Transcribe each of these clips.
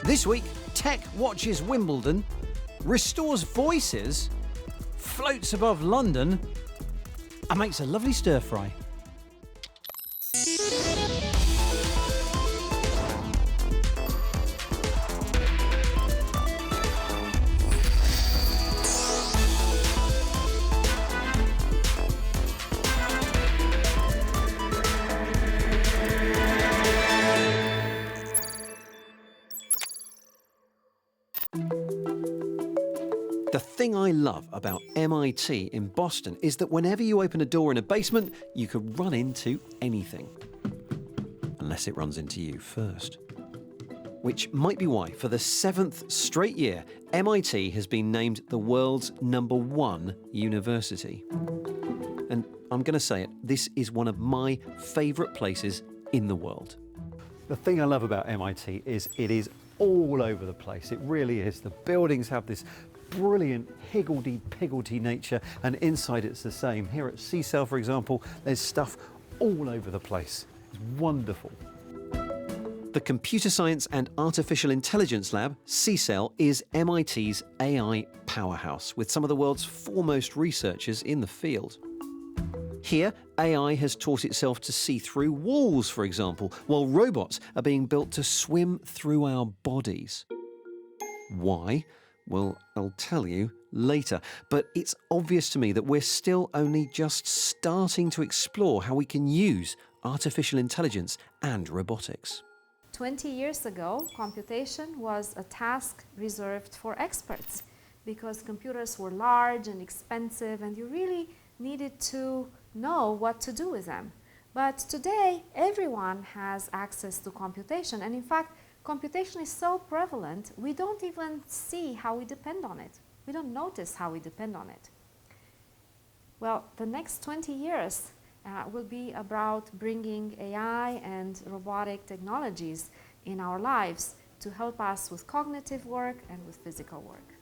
This week, tech watches Wimbledon, restores voices, floats above London, and makes a lovely stir-fry. The thing I love about MIT in Boston is that whenever you open a door in a basement, you could run into anything. Unless it runs into you first. Which might be why, for the 7th straight year, MIT has been named the world's #1 university. And I'm going to say it, this is one of my favourite places in the world. The thing I love about MIT is it is all over the place. It really is. The buildings have this brilliant higgledy-piggledy nature, and inside it's the same. Here at CSAIL, for example, there's stuff all over the place. It's wonderful. The Computer Science and Artificial Intelligence Lab, CSAIL, is MIT's AI powerhouse, with some of the world's foremost researchers in the field. Here, AI has taught itself to see through walls, for example, while robots are being built to swim through our bodies. Why? Well, I'll tell you later, but it's obvious to me that we're still only just starting to explore how we can use artificial intelligence and robotics. 20 years ago, computation was a task reserved for experts because computers were large and expensive and you really needed to know what to do with them. But today, everyone has access to computation, and in fact, computation is so prevalent, we don't even see how we depend on it. We don't notice how we depend on it. Well, the next 20 years will be about bringing AI and robotic technologies in our lives to help us with cognitive work and with physical work.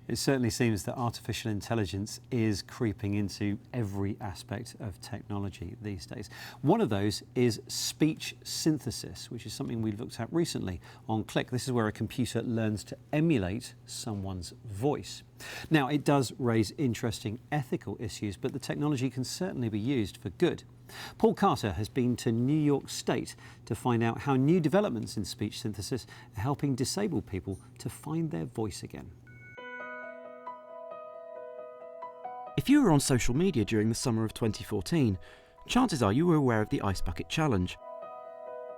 It certainly seems that artificial intelligence is creeping into every aspect of technology these days. One of those is speech synthesis, which is something we looked at recently on Click. This is where a computer learns to emulate someone's voice. Now, it does raise interesting ethical issues, but the technology can certainly be used for good. Paul Carter has been to New York State to find out how new developments in speech synthesis are helping disabled people to find their voice again. If you were on social media during the summer of 2014, chances are you were aware of the Ice Bucket Challenge.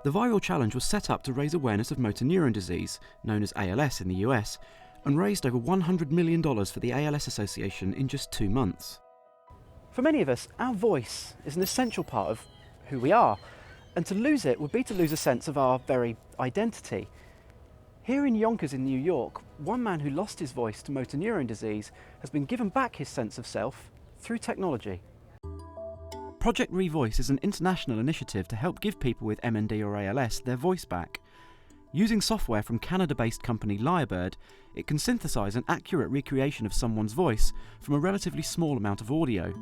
The viral challenge was set up to raise awareness of motor neuron disease, known as ALS in the US, and raised over $100 million for the ALS Association in just 2 months. For many of us, our voice is an essential part of who we are, and to lose it would be to lose a sense of our very identity. Here in Yonkers in New York, one man who lost his voice to motor neuron disease has been given back his sense of self through technology. Project Revoice is an international initiative to help give people with MND or ALS their voice back. Using software from Canada-based company Lyrebird, it can synthesize an accurate recreation of someone's voice from a relatively small amount of audio.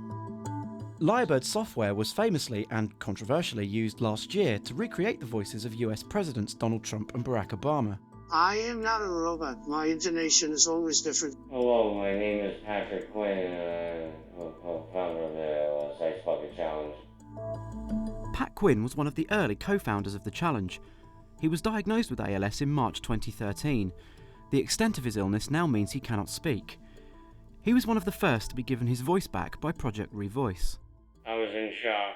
Lyrebird software was famously and controversially used last year to recreate the voices of US Presidents Donald Trump and Barack Obama. I am not a robot. My intonation is always different. Hello, my name is Patrick Quinn, founder of the Ice Bucket Challenge. Pat Quinn was one of the early co-founders of the challenge. He was diagnosed with ALS in March 2013. The extent of his illness now means he cannot speak. He was one of the first to be given his voice back by Project Revoice. I was in shock.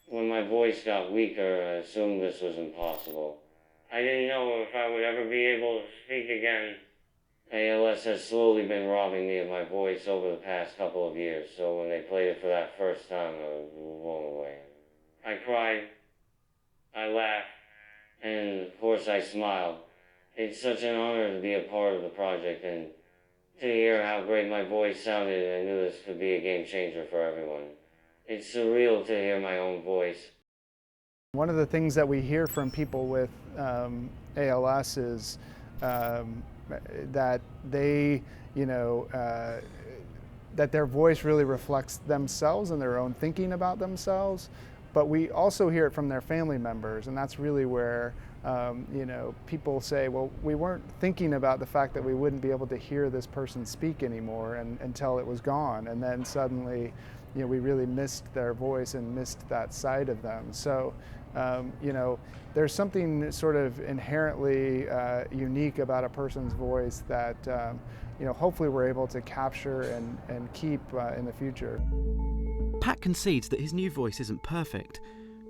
When my voice got weaker, I assumed this was impossible. I didn't know if I would ever be able to speak again. ALS has slowly been robbing me of my voice over the past couple of years, so when they played it for that first time, I was blown away. I cried, I laughed, and of course I smiled. It's such an honor to be a part of the project, and to hear how great my voice sounded, I knew this could be a game changer for everyone. It's surreal to hear my own voice. One of the things that we hear from people with ALS is that they, that their voice really reflects themselves and their own thinking about themselves. but we also hear it from their family members, and that's really where people say, well, we weren't thinking about the fact that we wouldn't be able to hear this person speak anymore until it was gone, and then suddenly, we really missed their voice and missed that side of them. So, there's something sort of inherently unique about a person's voice that, hopefully we're able to capture and keep in the future. Pat concedes that his new voice isn't perfect.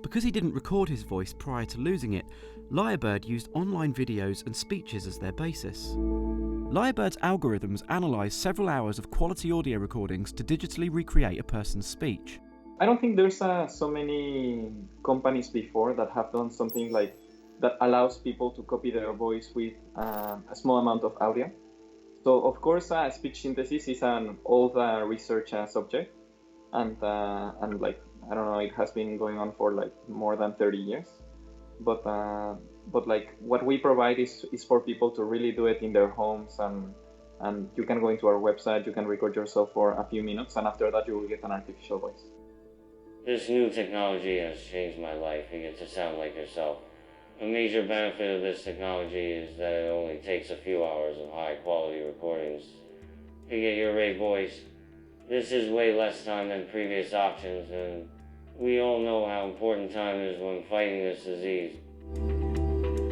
Because he didn't record his voice prior to losing it, Lyrebird used online videos and speeches as their basis. Lyrebird's algorithms analyse several hours of quality audio recordings to digitally recreate a person's speech. I don't think there's so many companies before that have done something like that allows people to copy their voice with a small amount of audio. So of course, speech synthesis is an old research subject, and like, I don't know, it has been going on for like more than 30 years. But like what we provide is for people to really do it in their homes, and you can go into our website, you can record yourself for a few minutes, and after that you will get an artificial voice. This new technology has changed my life. You get to sound like yourself. A major benefit of this technology is that it only takes a few hours of high quality recordings to get your great voice. This is way less time than previous options, and we all know how important time is when fighting this disease.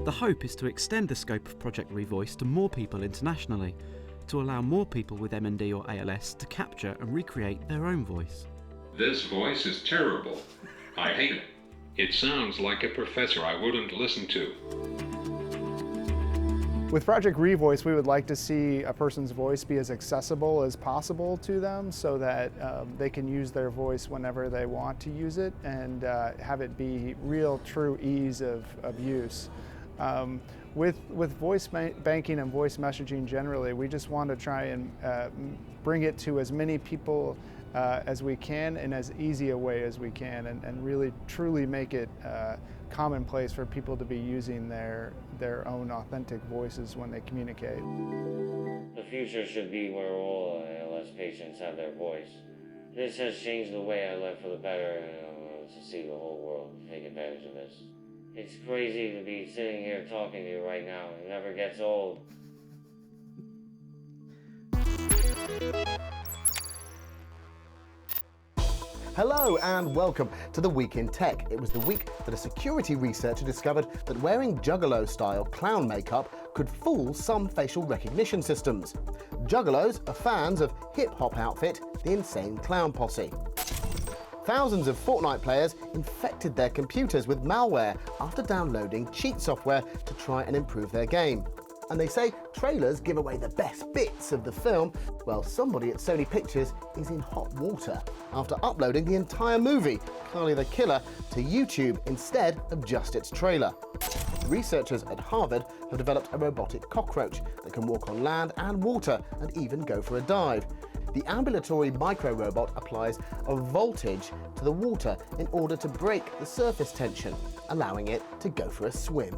The hope is to extend the scope of Project Revoice to more people internationally, to allow more people with MND or ALS to capture and recreate their own voice. This voice is terrible. I hate it. It sounds like a professor I wouldn't listen to. With Project Revoice, we would like to see a person's voice be as accessible as possible to them, so that they can use their voice whenever they want to use it, and have it be real, true ease of use. With voice banking and voice messaging generally, we just want to try and bring it to as many people as we can in as easy a way as we can, and really truly make it commonplace for people to be using their own authentic voices when they communicate. The future should be where all ALS patients have their voice. This has changed the way I live for the better, and I want to see the whole world take advantage of this. It's crazy to be sitting here talking to you right now. It never gets old. Hello and welcome to the Week in Tech. It was the week that a security researcher discovered that wearing Juggalo-style clown makeup could fool some facial recognition systems. Juggalos are fans of hip-hop outfit, the Insane Clown Posse. Thousands of Fortnite players infected their computers with malware after downloading cheat software to try and improve their game. And they say trailers give away the best bits of the film. Well, somebody at Sony Pictures is in hot water after uploading the entire movie, Carly the Killer, to YouTube instead of just its trailer. Researchers at Harvard have developed a robotic cockroach that can walk on land and water and even go for a dive. The ambulatory micro-robot applies a voltage to the water in order to break the surface tension, allowing it to go for a swim.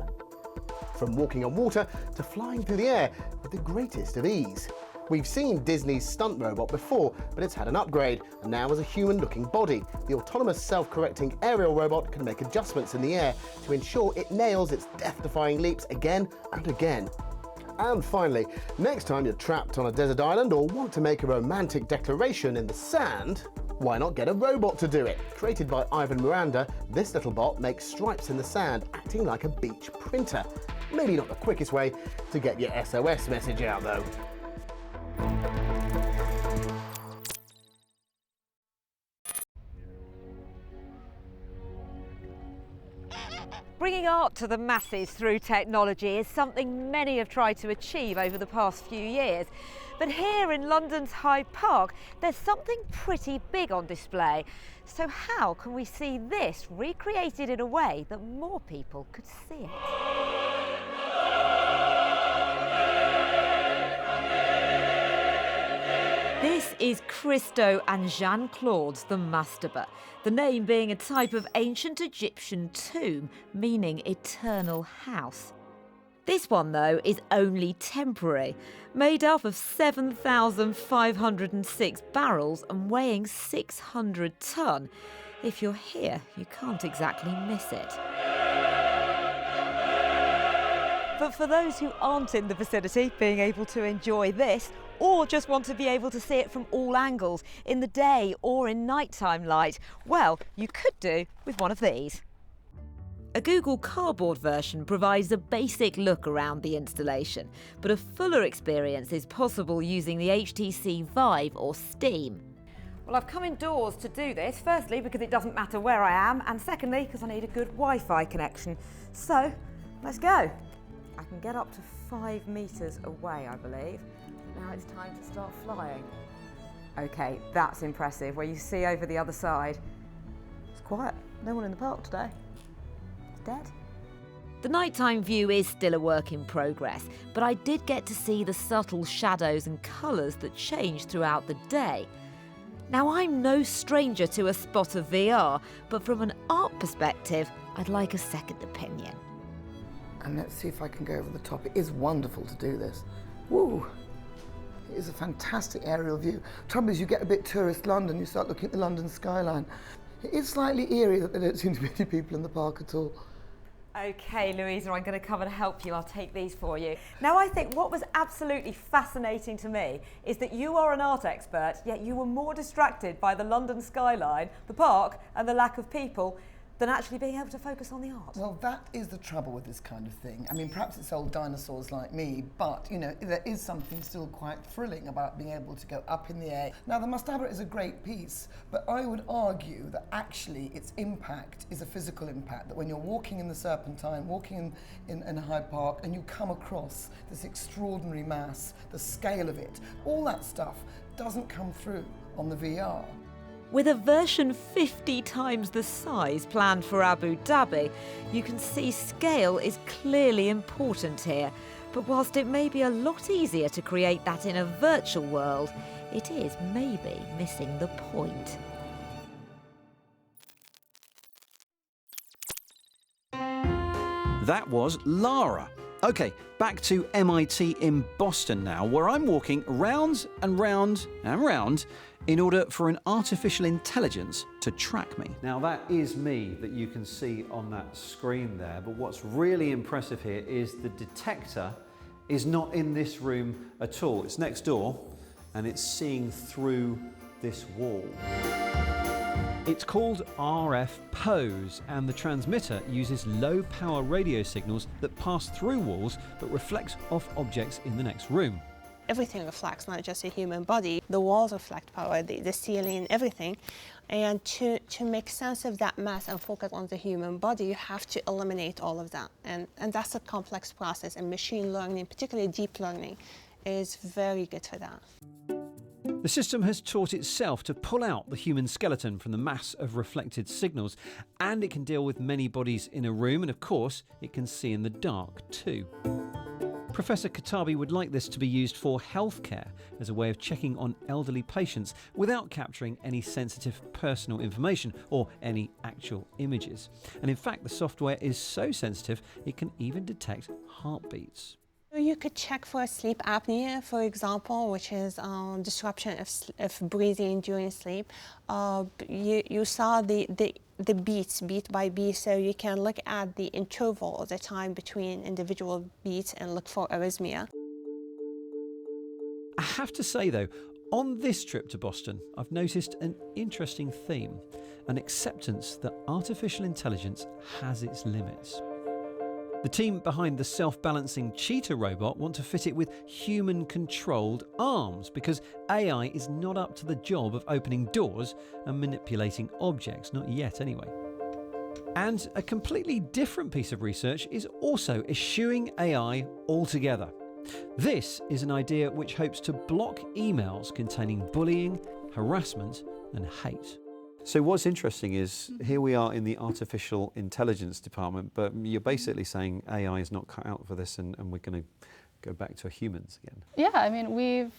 From walking on water to flying through the air with the greatest of ease. We've seen Disney's Stunt Robot before, but it's had an upgrade, and now has a human-looking body. The autonomous self-correcting aerial robot can make adjustments in the air to ensure it nails its death-defying leaps again and again. And finally, next time you're trapped on a desert island or want to make a romantic declaration in the sand, why not get a robot to do it? Created by Ivan Miranda, this little bot makes stripes in the sand, acting like a beach printer. Maybe not the quickest way to get your SOS message out, though. Bringing art to the masses through technology is something many have tried to achieve over the past few years. But here in London's Hyde Park, there's something pretty big on display. So how can we see this recreated in a way that more people could see it? This is Christo and Jean-Claude's The Mastaba, the name being a type of ancient Egyptian tomb, meaning eternal house. This one, though, is only temporary, made up of 7,506 barrels and weighing 600 tonne. If you're here, you can't exactly miss it. But for those who aren't in the vicinity, being able to enjoy this, or just want to be able to see it from all angles, in the day or in nighttime light, well, you could do with one of these. A Google Cardboard version provides a basic look around the installation, but a fuller experience is possible using the Htc Vive or Steam. Well, I've come indoors to do this, firstly because it doesn't matter where I am, and secondly because I need a good Wi-Fi connection. So, let's go. I can get up to 5 metres away, I believe. Now it's time to start flying. Okay, that's impressive. Where you see over the other side, it's quiet. No one in the park today. It's dead. The nighttime view is still a work in progress, but I did get to see the subtle shadows and colours that change throughout the day. Now, I'm no stranger to a spot of VR, but from an art perspective, I'd like a second opinion. And let's see if I can go over the top. It is wonderful to do this. Woo! It is a fantastic aerial view. Trouble is, you get a bit tourist London, you start looking at the London skyline. It is slightly eerie that there don't seem to be any people in the park at all. Okay, Louisa, I'm going to come and help you. I'll take these for you. Now, I think what was absolutely fascinating to me is that you are an art expert, yet you were more distracted by the London skyline, the park, and the lack of people than actually being able to focus on the art. Well, that is the trouble with this kind of thing. I mean, perhaps it's old dinosaurs like me, but, you know, there is something still quite thrilling about being able to go up in the air. Now, the Mastaba is a great piece, but I would argue that actually its impact is a physical impact, that when you're walking in the Serpentine, walking in Hyde Park, and you come across this extraordinary mass, the scale of it, all that stuff doesn't come through on the VR. With a version 50 times the size planned for Abu Dhabi, you can see scale is clearly important here. But whilst it may be a lot easier to create that in a virtual world, it is maybe missing the point. That was Lara. OK, back to MIT in Boston now, where I'm walking round and round and round in order for an artificial intelligence to track me. Now, that is me that you can see on that screen there, but what's really impressive here is the detector is not in this room at all. It's next door, and it's seeing through this wall. It's called RF Pose, and the transmitter uses low-power radio signals that pass through walls but reflects off objects in the next room. Everything reflects, not just a human body. The walls reflect power, the ceiling, everything. And to make sense of that mass and focus on the human body, you have to eliminate all of that. And that's a complex process, and machine learning, particularly deep learning, is very good for that. The system has taught itself to pull out the human skeleton from the mass of reflected signals, and it can deal with many bodies in a room, and of course, it can see in the dark too. Professor Katabi would like this to be used for healthcare as a way of checking on elderly patients without capturing any sensitive personal information or any actual images. And in fact, the software is so sensitive it can even detect heartbeats. You could check for sleep apnea, for example, which is disruption of breathing during sleep. You saw the beats, beat by beat, so you can look at the interval, the time between individual beats, and look for arrhythmia. I have to say though, on this trip to Boston, I've noticed an interesting theme, an acceptance that artificial intelligence has its limits. The team behind the self-balancing cheetah robot want to fit it with human-controlled arms because AI is not up to the job of opening doors and manipulating objects, not yet anyway. And a completely different piece of research is also eschewing AI altogether. This is an idea which hopes to block emails containing bullying, harassment and hate. So what's interesting is here we are in the artificial intelligence department, but you're basically saying AI is not cut out for this and we're going to go back to humans again. Yeah, I mean,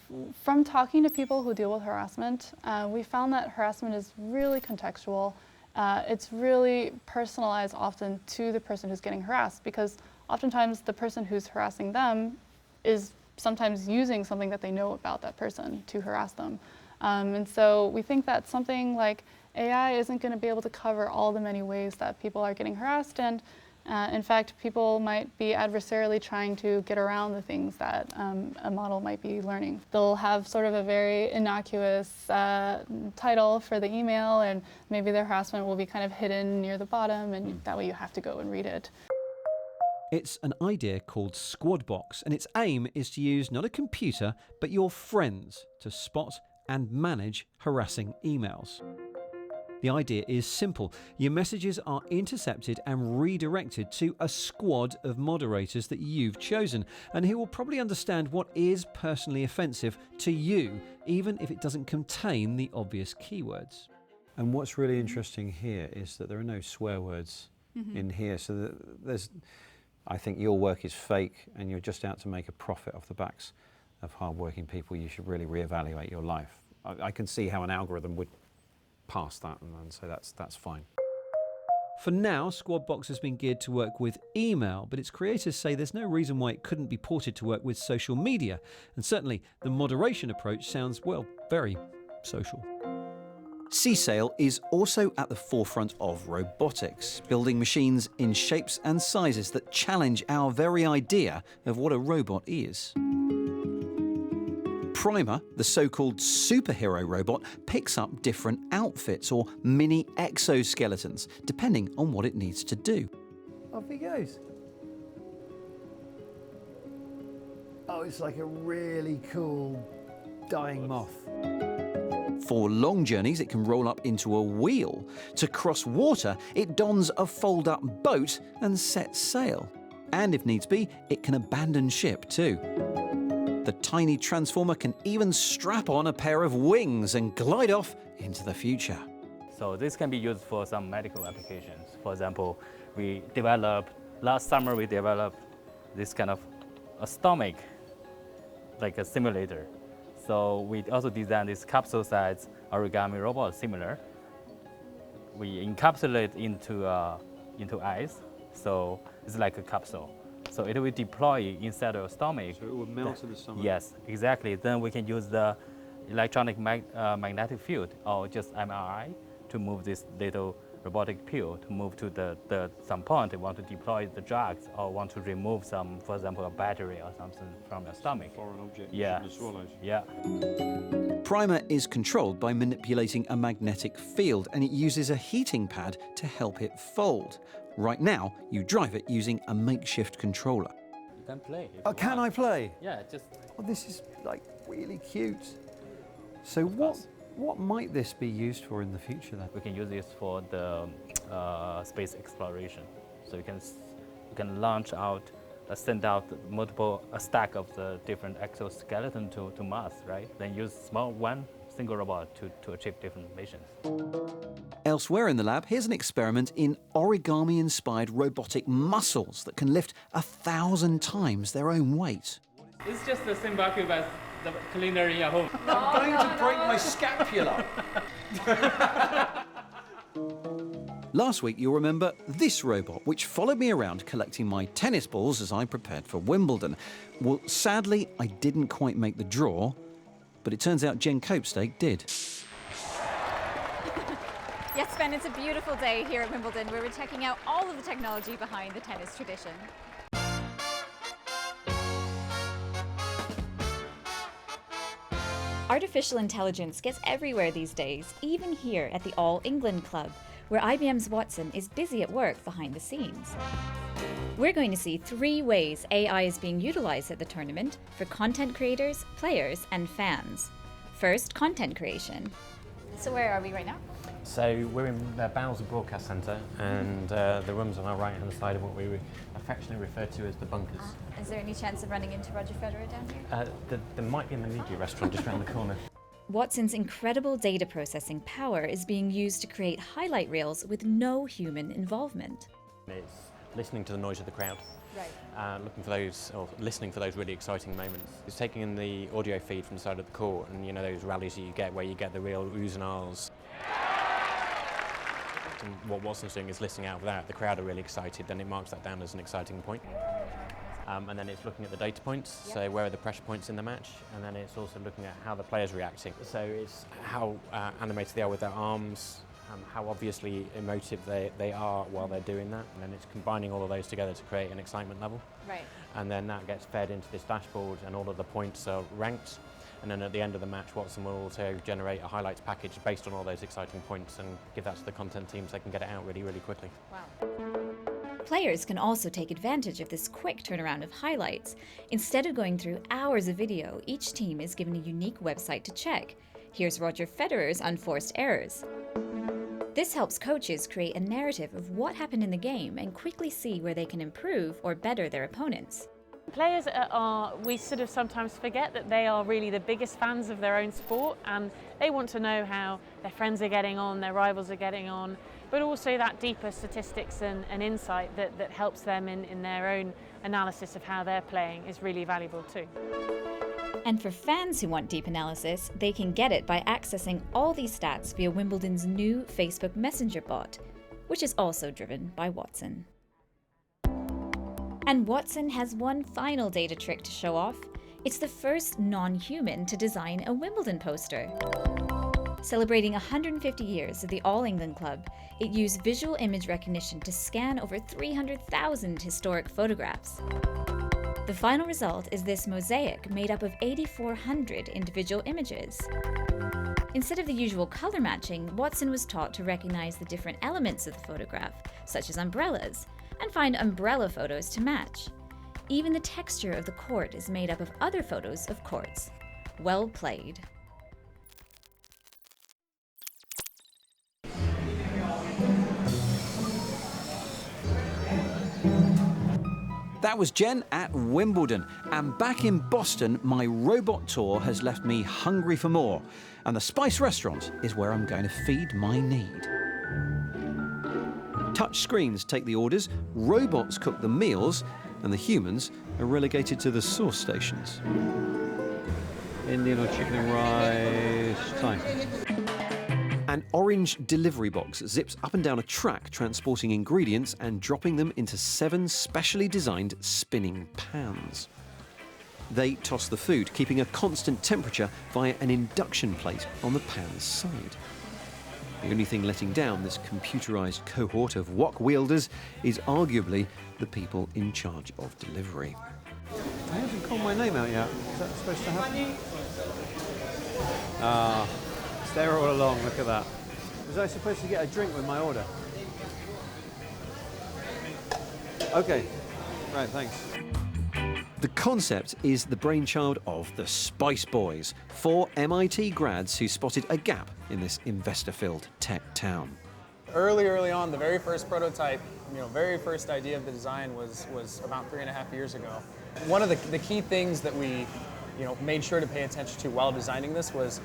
from talking to people who deal with harassment, we found that harassment is really contextual. It's really personalized often to the person who's getting harassed, because oftentimes the person who's harassing them is sometimes using something that they know about that person to harass them. And so we think that something like AI isn't going to be able to cover all the many ways that people are getting harassed, and in fact, people might be adversarially trying to get around the things that a model might be learning. They'll have sort of a very innocuous title for the email, and maybe their harassment will be kind of hidden near the bottom, and that way you have to go and read it. It's an idea called Squadbox, and its aim is to use not a computer, but your friends to spot and manage harassing emails. The idea is simple. Your messages are intercepted and redirected to a squad of moderators that you've chosen, and who will probably understand what is personally offensive to you, even if it doesn't contain the obvious keywords. And what's really interesting here is that there are no swear words in here, so that there's, I think your work is fake and you're just out to make a profit off the backs of hard-working people. You should really reevaluate your life. I can see how an algorithm would pass that and say that's fine. For now, Squadbox has been geared to work with email, but its creators say there's no reason why it couldn't be ported to work with social media, and certainly the moderation approach sounds, well, very social. CSAIL is also at the forefront of robotics, building machines in shapes and sizes that challenge our very idea of what a robot is. Primer, the so-called superhero robot, picks up different outfits or mini exoskeletons, depending on what it needs to do. Off he goes. Oh, it's like a really cool dying moth. For long journeys, it can roll up into a wheel. To cross water, it dons a fold-up boat and sets sail. And if needs be, it can abandon ship too. The tiny transformer can even strap on a pair of wings and glide off into the future. So this can be used for some medical applications. For example, last summer we developed this kind of a stomach, like a simulator. So we also designed this capsule-sized origami robot similar. We encapsulate into ice, so it's like a capsule. So it will deploy inside your stomach. So it will melt in the stomach? Yes, exactly. Then we can use the electronic magnetic field or just MRI to move this little robotic pill to move to some point they want to deploy the drugs or want to remove some, for example, a battery or something from your stomach. Foreign object Yeah. swallowed. Yeah. Primer is controlled by manipulating a magnetic field, and it uses a heating pad to help it fold. Right now, you drive it using a makeshift controller. You can play. Can I play? Yeah, just. Oh, this is like really cute. So what might this be used for in the future then? We can use this for the space exploration. So you can launch out, send out a stack of the different exoskeleton to Mars, right? Then use one single robot to achieve different missions. Elsewhere in the lab, here's an experiment in origami-inspired robotic muscles that can lift 1,000 times their own weight. It's just the same vacuum as the culinary at home. I'm going to break my scapula. Last week, you'll remember this robot, which followed me around collecting my tennis balls as I prepared for Wimbledon. Well, sadly, I didn't quite make the draw, but it turns out Jen Copestake did. Yes, Ben, it's a beautiful day here at Wimbledon where we're checking out all of the technology behind the tennis tradition. Artificial intelligence gets everywhere these days, even here at the All England Club, where IBM's Watson is busy at work behind the scenes. We're going to see 3 ways AI is being utilized at the tournament for content creators, players, and fans. First, content creation. So where are we right now? So we're in the Bowser Broadcast Centre, and the room's on our right-hand side of what we affectionately refer to as the bunkers. Is there any chance of running into Roger Federer down here? There might be in the media restaurant just around the corner. Watson's incredible data processing power is being used to create highlight reels with no human involvement. It's listening to the noise of the crowd. Right. Looking for those, or listening for those really exciting moments. It's taking in the audio feed from the side of the court, and you know those rallies that you get where you get the real oohs and ahs. And what Watson's doing is listening out of that. The crowd are really excited, then it marks that down as an exciting point. And then it's looking at the data points, so where are the pressure points in the match, and then it's also looking at how the player's reacting. So it's how animated they are with their arms, how obviously emotive they are while they're doing that, and then it's combining all of those together to create an excitement level. Right. And then that gets fed into this dashboard, and all of the points are ranked. And then at the end of the match, Watson will also generate a highlights package based on all those exciting points and give that to the content team so they can get it out really, really quickly. Wow. Players can also take advantage of this quick turnaround of highlights. Instead of going through hours of video, each team is given a unique website to check. Here's Roger Federer's unforced errors. This helps coaches create a narrative of what happened in the game and quickly see where they can improve or better their opponents. Players we sort of sometimes forget that they are really the biggest fans of their own sport, and they want to know how their friends are getting on, their rivals are getting on, but also that deeper statistics and insight that helps them in their own analysis of how they're playing is really valuable too. And for fans who want deep analysis, they can get it by accessing all these stats via Wimbledon's new Facebook Messenger bot, which is also driven by Watson. And Watson has one final data trick to show off. It's the first non-human to design a Wimbledon poster. Celebrating 150 years of the All England Club, it used visual image recognition to scan over 300,000 historic photographs. The final result is this mosaic made up of 8,400 individual images. Instead of the usual color matching, Watson was taught to recognize the different elements of the photograph, such as umbrellas, and find umbrella photos to match. Even the texture of the court is made up of other photos of courts. Well played. That was Jen at Wimbledon, and back in Boston, my robot tour has left me hungry for more, and the Spice restaurant is where I'm going to feed my need. Touch screens take the orders, robots cook the meals, and the humans are relegated to the sauce stations. Indian or chicken and rice, time. An orange delivery box zips up and down a track, transporting ingredients and dropping them into 7 specially designed spinning pans. They toss the food, keeping a constant temperature via an induction plate on the pan's side. The only thing letting down this computerized cohort of wok wielders is arguably the people in charge of delivery. I haven't called my name out yet. Is that supposed to happen? Ah, it's there all along, look at that. Was I supposed to get a drink with my order? Okay, right, thanks. The concept is the brainchild of the Spice Boys, 4 MIT grads who spotted a gap in this investor-filled tech town. Early on, the very first prototype, very first idea of the design was about 3.5 years ago. One of the key things that we made sure to pay attention to while designing this was,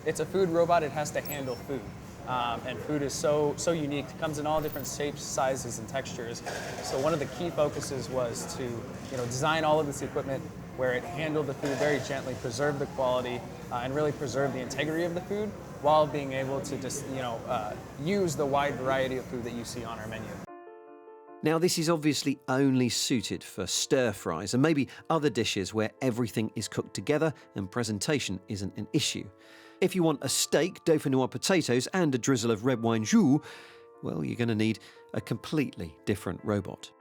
it's a food robot, it has to handle food. And food is so unique. It comes in all different shapes, sizes, and textures. So one of the key focuses was to design all of this equipment where it handled the food very gently, preserve the quality, and really preserve the integrity of the food while being able to just use the wide variety of food that you see on our menu. Now, this is obviously only suited for stir fries and maybe other dishes where everything is cooked together and presentation isn't an issue. If you want a steak, dauphinoise potatoes, and a drizzle of red wine jus, well, you're going to need a completely different robot.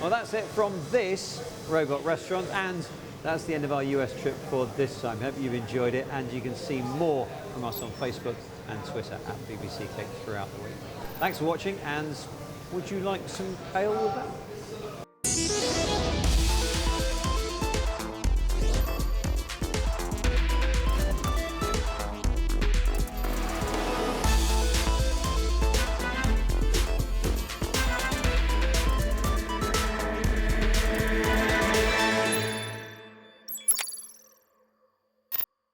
Well, that's it from this robot restaurant, and that's the end of our US trip for this time. Hope you've enjoyed it, and you can see more from us on Facebook and Twitter at BBC Click throughout the week. Thanks for watching, and would you like some ale with that?